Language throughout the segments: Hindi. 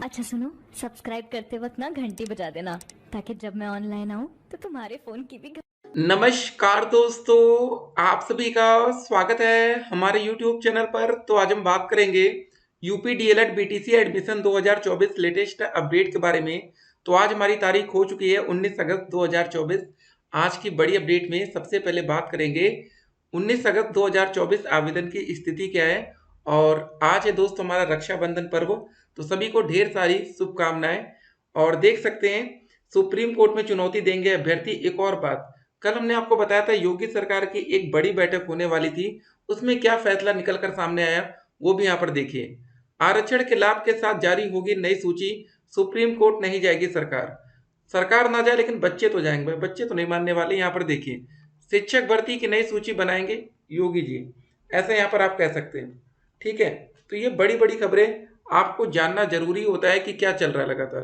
अच्छा सुनो, सब्सक्राइब करते वक्त ना घंटी बजा देना ताकि जब मैं ऑनलाइन आऊँ तो तुम्हारे फोन की भी नमस्कार दोस्तों, आप सभी का स्वागत है हमारे YouTube चैनल पर। तो आज हम बात करेंगे UP DElEd BTC admission 2024 latest update के बारे में। तो आज हमारी तारीख हो चुकी है 19 अगस्त 2024। आज की बड़ी अपडेट में सबसे पहले बात करेंगे 19 अगस्त 2024 आवेदन की स्थिति क्या है। और आज है दोस्त हमारा रक्षाबंधन पर्व, तो सभी को ढेर सारी शुभकामनाएं। और देख सकते हैं सुप्रीम कोर्ट में चुनौती देंगे अभ्यर्थी। एक और बात, कल हमने आपको बताया था योगी सरकार की एक बड़ी बैठक होने वाली थी, उसमें क्या फैसला निकल कर सामने आया वो भी यहाँ पर देखिए। आरक्षण के लाभ के साथ जारी होगी नई सूची, सुप्रीम कोर्ट नहीं जाएगी सरकार। सरकार ना जाए लेकिन बच्चे तो जाएंगे भाई, बच्चे तो नहीं मानने वाले। यहाँ पर देखिए शिक्षक भर्ती की नई सूची बनाएंगे योगी जी, ऐसा यहाँ पर आप कह सकते हैं। ठीक है, तो ये बड़ी बड़ी खबरें आपको जानना जरूरी होता है कि क्या चल रहा है लगातार।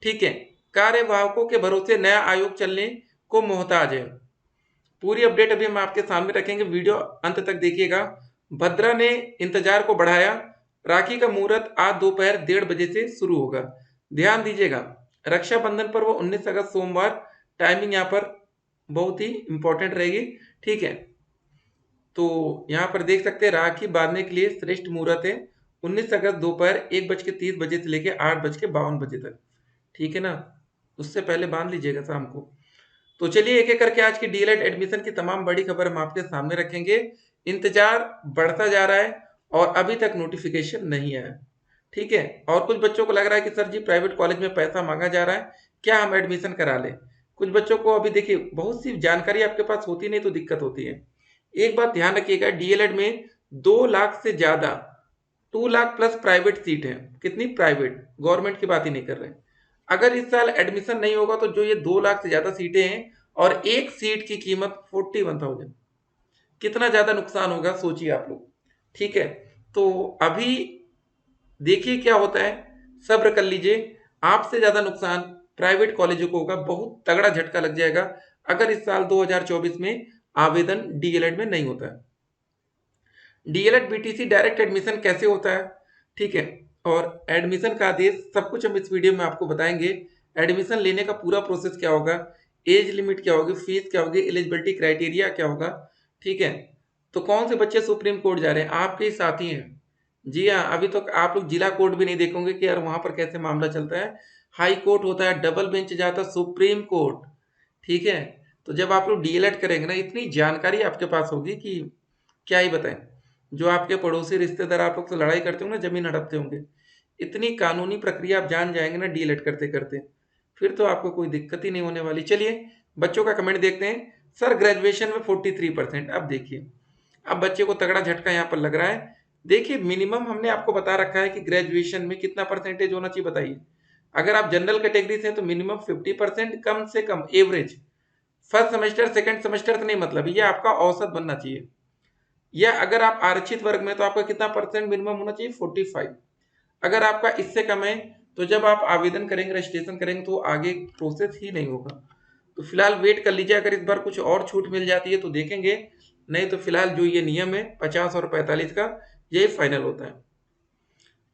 ठीक है, कार्यवाहकों के भरोसे नया आयोग चलने को मोहताज है। पूरी अपडेट अभी हम आपके सामने रखेंगे, वीडियो अंत तक देखिएगा। भद्रा ने इंतजार को बढ़ाया, राखी का मुहूर्त आज दोपहर 1:30 बजे से शुरू होगा। ध्यान दीजिएगा, रक्षाबंधन पर वो 19 अगस्त सोमवार, टाइमिंग यहाँ पर बहुत ही इंपॉर्टेंट रहेगी। ठीक है, तो यहाँ पर देख सकते हैं राखी बांधने के लिए श्रेष्ठ मुहूर्त है 19 अगस्त दोपहर 1:30 से लेकर 8:52 तक। ठीक है ना, उससे पहले बांध लीजिएगा शाम को। तो चलिए एक एक करके आज की डीएलएड एडमिशन की तमाम बड़ी खबर हम आपके सामने रखेंगे। इंतजार बढ़ता जा रहा है और अभी तक नोटिफिकेशन नहीं आया। ठीक है, और कुछ बच्चों को लग रहा है कि सर जी प्राइवेट कॉलेज में पैसा मांगा जा रहा है, क्या हम एडमिशन करा लें। कुछ बच्चों को अभी देखिए बहुत सी जानकारी आपके पास होती नहीं तो दिक्कत होती है। एक बात ध्यान रखिएगा, डीएलएड में 2 लाख से ज्यादा, 2 लाख प्लस प्राइवेट सीट है। कितनी प्राइवेट, गवर्नमेंट की बात ही नहीं कर रहे हैं। अगर इस साल एडमिशन नहीं होगा तो जो ये 2 लाख से ज्यादा सीटें हैं और एक सीट की कीमत 41,000, कितना ज्यादा नुकसान होगा सोचिए आप लोग। ठीक है, तो अभी देखिए क्या होता है, सब्र कर लीजिए। आपसे ज्यादा नुकसान प्राइवेट कॉलेजों को होगा, बहुत तगड़ा झटका लग जाएगा अगर इस साल 2024 में आवेदन डीएलएड में नहीं होता है। डीएलएड बीटीसी डायरेक्ट एडमिशन कैसे होता है, ठीक है, और एडमिशन का आदेश सब कुछ हम इस वीडियो में आपको बताएंगे। एडमिशन लेने का पूरा प्रोसेस क्या होगा, एज लिमिट क्या होगी, फीस क्या होगी, एलिजिबिलिटी क्राइटेरिया क्या होगा। ठीक है, तो कौन से बच्चे सुप्रीम कोर्ट जा रहे हैं, आपके ही साथी हैं। जी हाँ, अभी तक आप लोग जिला कोर्ट भी नहीं देखोगे कि यार वहां पर कैसे मामला चलता है। हाई कोर्ट होता है, डबल बेंच जाता है, सुप्रीम कोर्ट। ठीक है, तो जब आप लोग डीएलएड करेंगे ना, इतनी जानकारी आपके पास होगी कि क्या ही बताएं। जो आपके पड़ोसी रिश्तेदार आप लोग से लड़ाई करते होंगे ना, जमीन हड़पते होंगे, इतनी कानूनी प्रक्रिया आप जान जाएंगे ना डीएलएड करते करते, फिर तो आपको कोई दिक्कत ही नहीं होने वाली। चलिए बच्चों का कमेंट देखते हैं। सर ग्रेजुएशन में 43%, अब देखिए, अब बच्चे को तगड़ा झटका यहाँ पर लग रहा है। देखिए मिनिमम हमने आपको बता रखा है कि ग्रेजुएशन में कितना परसेंटेज होना चाहिए बताइए। अगर आप जनरल कैटेगरी से हैं तो मिनिमम 50%, कम से कम average first semester second semester तो नहीं, मतलब ये आपका औसत बनना चाहिए। या अगर आप आरक्षित वर्ग में तो आपका कितना परसेंट मिनिमम होना चाहिए, 45। अगर आपका इससे कम है तो जब आप आवेदन करेंगे रजिस्ट्रेशन करेंगे तो आगे प्रोसेस ही नहीं होगा। तो फिलहाल वेट कर लीजिए, अगर इस बार कुछ और छूट मिल जाती है तो देखेंगे, नहीं तो फिलहाल जो ये नियम है 50 और 45 का, यही फाइनल होता है।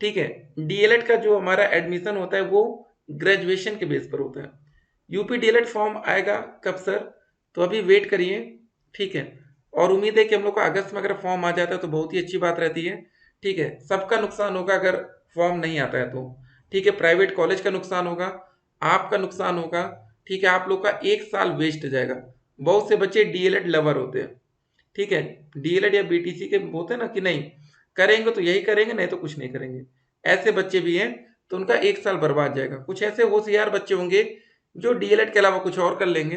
ठीक है, डीएलएड का जो हमारा एडमिशन होता है वो ग्रेजुएशन के बेस पर होता है। यूपी डीएलएड फॉर्म आएगा कब सर, तो अभी वेट करिए। ठीक है, और उम्मीद है कि हम लोग को अगस्त में अगर फॉर्म आ जाता है तो बहुत ही अच्छी बात रहती है। ठीक है, सबका नुकसान होगा अगर फॉर्म नहीं आता है तो। ठीक है, प्राइवेट कॉलेज का नुकसान होगा, आपका नुकसान होगा। ठीक है, आप लोग का एक साल वेस्ट जाएगा। बहुत से बच्चे डीएलएड लवर होते हैं। ठीक है, डीएलएड या बीटीसी के होते हैं ना कि नहीं करेंगे तो यही करेंगे, नहीं तो कुछ नहीं करेंगे, ऐसे बच्चे भी हैं। तो उनका एक साल बर्बाद जाएगा। कुछ ऐसे होशियार बच्चे होंगे जो डीएलएड के अलावा कुछ और कर लेंगे।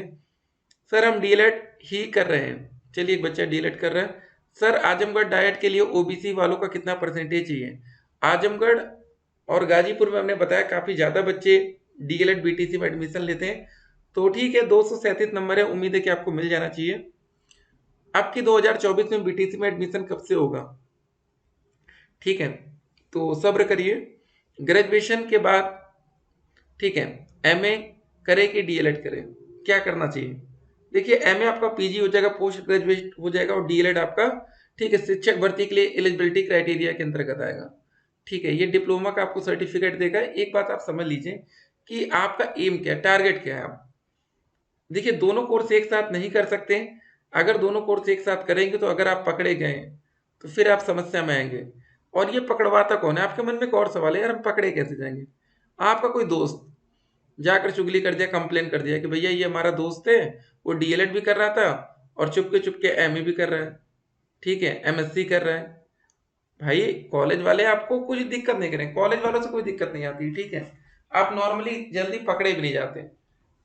सर हम डीएलएड ही कर रहे हैं, चलिए एक बच्चा डीएलएड कर रहा है। सर आजमगढ़ डाइट के लिए ओबीसी वालों का कितना परसेंटेज चाहिए। आजमगढ़ और गाजीपुर में हमने बताया काफी ज्यादा बच्चे डीएलएड बीटीसी में एडमिशन लेते हैं। तो ठीक है, 237 नंबर है, उम्मीद है कि आपको मिल जाना चाहिए। आपकी 2024 में बीटीसी में एडमिशन कब से होगा, ठीक है, तो सब्र करिए। ग्रेजुएशन के बाद, ठीक है, एमए करे कि डीएलएड करे, क्या करना चाहिए। देखिए एमए आपका पीजी हो जाएगा, पोस्ट ग्रेजुएट हो जाएगा, और डीएलएड आपका, ठीक है, शिक्षक भर्ती के लिए एलिजिबिलिटी क्राइटेरिया के अंतर्गत आएगा। ठीक है, ये डिप्लोमा का आपको सर्टिफिकेट देगा। एक बात आप समझ लीजिए कि आपका एम क्या है, टारगेट क्या है। आप देखिए, दोनों कोर्स एक साथ नहीं कर सकते। अगर दोनों कोर्स एक साथ करेंगे तो अगर आप पकड़े गए तो फिर आप समस्या में आएंगे। और ये पकड़वाता कौन है? आपके मन में एक और सवाल है, यार हम पकड़े कैसे जाएंगे? आपका कोई दोस्त जाकर चुगली कर दिया, कंप्लेन कर दिया कि भैया ये हमारा दोस्त है, वो डीएलएड भी कर रहा था और चुपके चुपके एमए भी कर रहा है, ठीक है, एमएससी कर रहा है। भाई कॉलेज वाले आपको कुछ दिक्कत नहीं करेंगे, कॉलेज वालों से कोई दिक्कत नहीं आती, ठीक है। आप नॉर्मली जल्दी पकड़े भी नहीं जाते।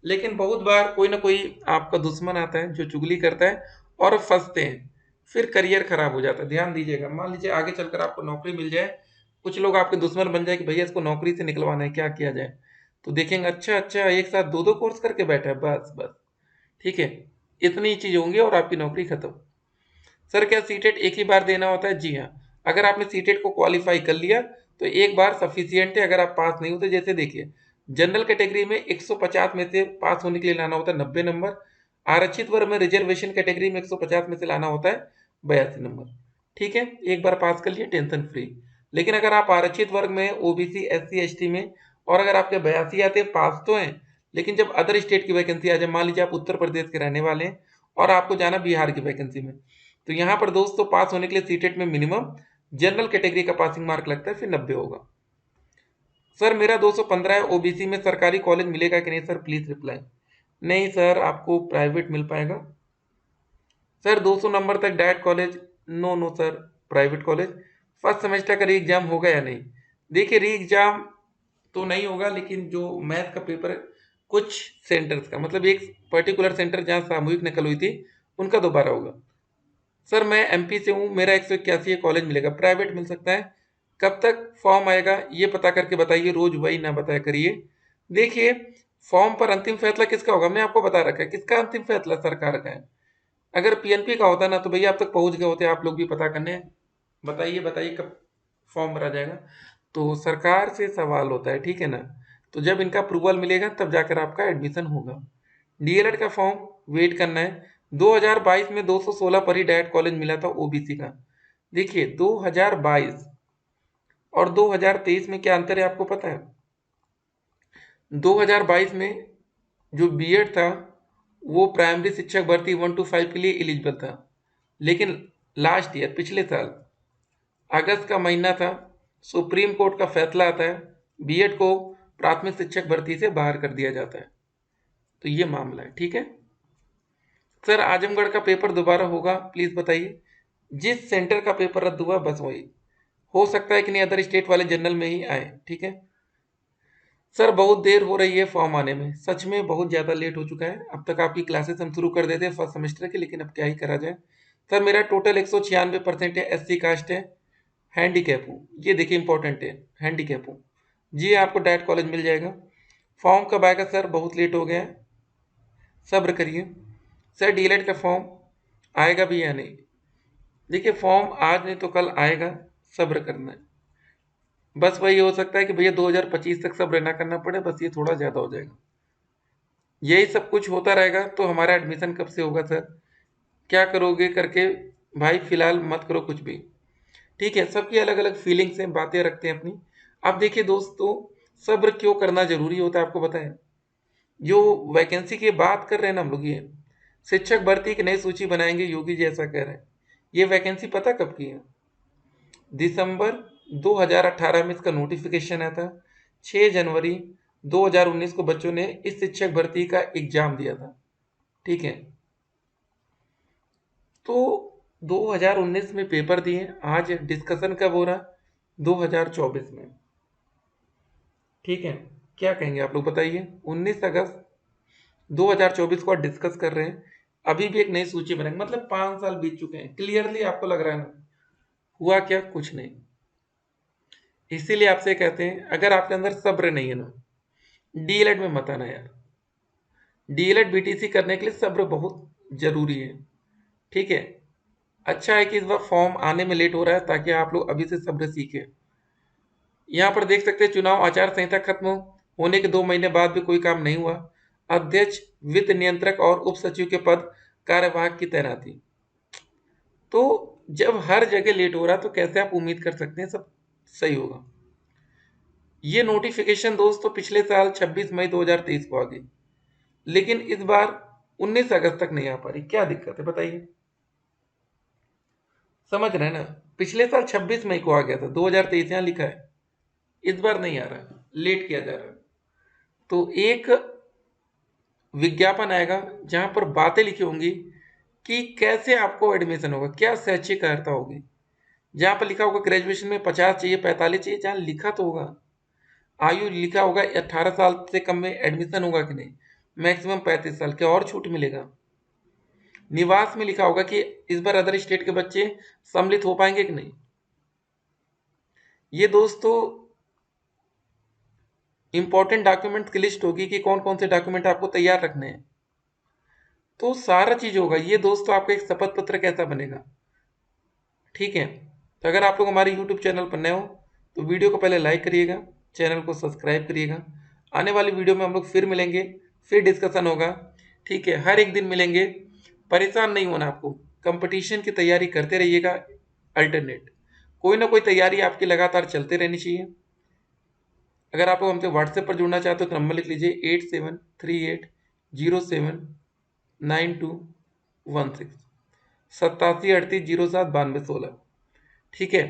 लेकिन बहुत बार कोई ना कोई आपका दुश्मन आता है जो चुगली करता है और फंसते हैं, फिर करियर खराब हो जाता है। ध्यान दीजिएगा, मान लीजिए आगे चलकर आपको नौकरी मिल जाए, कुछ लोग आपके दुश्मन बन जाए कि भैया इसको नौकरी से निकलवाना है, क्या किया जाए? तो देखेंगे अच्छा अच्छा एक साथ दो दो कोर्स करके बैठा है, बस बस, ठीक है, इतनी चीज होंगी और आपकी नौकरी खत्म। सर क्या सीटेट एक ही बार देना होता है? जी हाँ। अगर आपने सीटेट को क्वालिफाई कर लिया तो एक बार सफिशियंट है। अगर आप पास नहीं होते, जैसे देखिए जनरल कैटेगरी में 150 में से पास होने के लिए लाना होता है 90 नंबर। आरक्षित वर्ग में रिजर्वेशन कैटेगरी में 150 में से लाना होता है 82 नंबर। ठीक है, एक बार पास कर लिए, टेंशन फ्री। लेकिन अगर आप आरक्षित वर्ग में, ओबीसी, एससी, एसटी में, और अगर आपके 82 आते हैं, पास तो हैं, लेकिन जब अदर स्टेट की वैकेंसी आ जाए, मान लीजिए आप उत्तर प्रदेश के रहने वाले हैं और आपको जाना बिहार की वैकेंसी में, तो यहाँ पर दोस्तों पास होने के लिए सीटेट में मिनिमम जनरल कैटेगरी का पासिंग मार्क लगता है, फिर 90 होगा। सर मेरा 215 है, ओबीसी में सरकारी कॉलेज मिलेगा कि नहीं? Sir please reply. नहीं सर, आपको प्राइवेट मिल पाएगा। सर 200 नंबर तक DIET college? No no sir, private college. First semester का री एग्जाम होगा या नहीं? देखिए री एग्जाम तो नहीं होगा, लेकिन जो मैथ का पेपर है, कुछ सेंटर्स का, मतलब एक पर्टिकुलर सेंटर जहाँ सामूहिक नकल हुई थी, उनका दोबारा होगा। सर मैं एमपी से हूँ, मेरा 181 कॉलेज मिलेगा, प्राइवेट मिल सकता है। कब तक फॉर्म आएगा ये पता करके बताइए, रोज वही ना बताया करिए। देखिए फॉर्म पर अंतिम फैसला किसका होगा? मैं आपको बता रखा है किसका अंतिम फैसला, सरकार का है। अगर पीएनपी का होता ना तो भैया अब तक पहुंच गए होते आप लोग भी पता करने। बताइए बताइए कब फॉर्म भरा जाएगा? तो सरकार से सवाल होता है, ठीक है ना। तो जब इनका अप्रूवल मिलेगा तब जाकर आपका एडमिशन होगा। डीएलएड का फॉर्म वेट करना है। 2022 में 216 पर ही डायरेक्ट कॉलेज मिला था ओबीसी का। देखिए 2022 और 2023 में क्या अंतर है आपको पता है? 2022 में जो बीएड था वो प्राइमरी शिक्षक भर्ती 1 to 5 के लिए एलिजिबल था, लेकिन लास्ट ईयर, पिछले साल अगस्त का महीना था, सुप्रीम कोर्ट का फैसला आता है, बीएड को प्राथमिक शिक्षक भर्ती से बाहर कर दिया जाता है। तो ये मामला है, ठीक है। सर आजमगढ़ का पेपर दोबारा होगा, प्लीज बताइए। जिस सेंटर का पेपर रद्द हुआ बस वही हो सकता है कि नहीं, अदर स्टेट वाले जनरल में ही आए, ठीक है। सर बहुत देर हो रही है फॉर्म आने में, सच में बहुत ज़्यादा लेट हो चुका है। अब तक आपकी क्लासेस हम शुरू कर देते हैं फर्स्ट सेमेस्टर की, लेकिन अब क्या ही करा जाए। सर मेरा टोटल 196% है, एससी कास्ट है, हैंडीकैप हूँ। ये देखिए इंपॉर्टेंट है, हैंडीकैप हूँ। जी आपको डायरेक्ट कॉलेज मिल जाएगा। फॉर्म कब आएगा? सर बहुत लेट हो गया है, सब्र करिए। सर डीएलएड का फॉर्म आएगा भी या नहीं? देखिए फॉर्म आज नहीं तो कल आएगा, सब्र करना है। बस वही हो सकता है कि भैया 2025 तक सब्र ना करना पड़े, बस ये थोड़ा ज़्यादा हो जाएगा। यही सब कुछ होता रहेगा तो हमारा एडमिशन कब से होगा? सर क्या करोगे करके, भाई फिलहाल मत करो कुछ भी, ठीक है। सबकी अलग अलग फीलिंग्स हैं, बातें रखते हैं अपनी। अब देखिए दोस्तों, सब्र क्यों करना जरूरी होता है आपको बताएं। जो वैकेंसी की बात कर रहे हैं ना हम लोग, ये शिक्षक भर्ती की नई सूची बनाएंगे, योगी जी ऐसा कह रहे हैं। ये वैकेंसी पता कब की है? दिसंबर 2018 में इसका नोटिफिकेशन आया था। 6 जनवरी 2019 को बच्चों ने इस शिक्षक भर्ती का एग्जाम दिया था, ठीक है। तो 2019 में पेपर दिए, आज डिस्कशन कब हो रहा? 2024 में, ठीक है। क्या कहेंगे आप लोग बताइए? 19 अगस्त 2024 को डिस्कस कर रहे हैं, अभी भी एक नई सूची बनाएंगे, मतलब 5 साल बीत चुके हैं। क्लियरली आपको लग रहा है ना हुआ क्या? कुछ नहीं। इसीलिए आपसे कहते हैं अगर आपके अंदर सब्र नहीं है ना, डीएलएड में मत आना यार। डीएलएड बीटीसी करने के लिए सब्र बहुत जरूरी है, ठीक है। अच्छा है कि इस बार फॉर्म आने में लेट हो रहा है ताकि आप लोग अभी से सब्र सीखें। यहाँ पर देख सकते हैं चुनाव आचार संहिता खत्म होने के 2 महीने बाद भी कोई काम नहीं हुआ। अध्यक्ष, वित्त नियंत्रक और उप सचिव के पद कार्यवाहक की तैनाती। तो जब हर जगह लेट हो रहा तो कैसे आप उम्मीद कर सकते हैं सब सही होगा? ये नोटिफिकेशन दोस्तों पिछले साल 26 मई 2023 को आ गई, लेकिन इस बार 19 अगस्त तक नहीं आ पा रही। क्या दिक्कत है बताइए? समझ रहे हैं ना? पिछले साल 26 मई को आ गया था, 2023 यहाँ लिखा है, इस बार नहीं आ रहा, लेट किया जा रहा है। तो एक विज्ञापन आएगा जहां पर बातें लिखी होंगी कि कैसे आपको एडमिशन होगा, क्या शैक्षिक अर्हता होगी। जहां पर लिखा होगा ग्रेजुएशन में 50 चाहिए, 45 चाहिए, जहां लिखा तो होगा आयु, लिखा होगा 18 साल से कम में एडमिशन होगा कि नहीं, मैक्सिमम 35 साल, क्या और छूट मिलेगा। निवास में लिखा होगा कि इस बार अदर स्टेट के बच्चे सम्मिलित हो पाएंगे कि नहीं। ये दोस्तों इंपॉर्टेंट डॉक्यूमेंट्स की लिस्ट होगी कि कौन कौन से डॉक्यूमेंट आपको तैयार रखने हैं, तो सारा चीज होगा। ये दोस्तों आपका एक शपथ पत्र कैसा बनेगा, ठीक है। तो अगर आप लोग हमारे यूट्यूब चैनल पर नए हो तो वीडियो को पहले लाइक करिएगा, चैनल को सब्सक्राइब करिएगा। आने वाली वीडियो में हम लोग फिर मिलेंगे, फिर डिस्कशन होगा, ठीक है। हर एक दिन मिलेंगे, परेशान नहीं होना आपको, कंपटीशन की तैयारी करते रहिएगा। अल्टरनेट कोई ना कोई तैयारी आपकी लगातार चलते रहनी चाहिए। अगर आप लोग हमसे व्हाट्सएप पर जुड़ना चाहते हो तो नंबर लिख लीजिए 8738079216, 8738079216, ठीक है।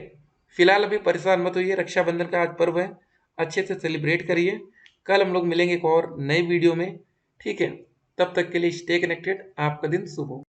फिलहाल अभी परेशान मत होइए, रक्षाबंधन का आज पर्व है, अच्छे से सेलिब्रेट करिए। कल हम लोग मिलेंगे एक और नए वीडियो में, ठीक है। तब तक के लिए स्टे कनेक्टेड, आपका दिन शुभ हो।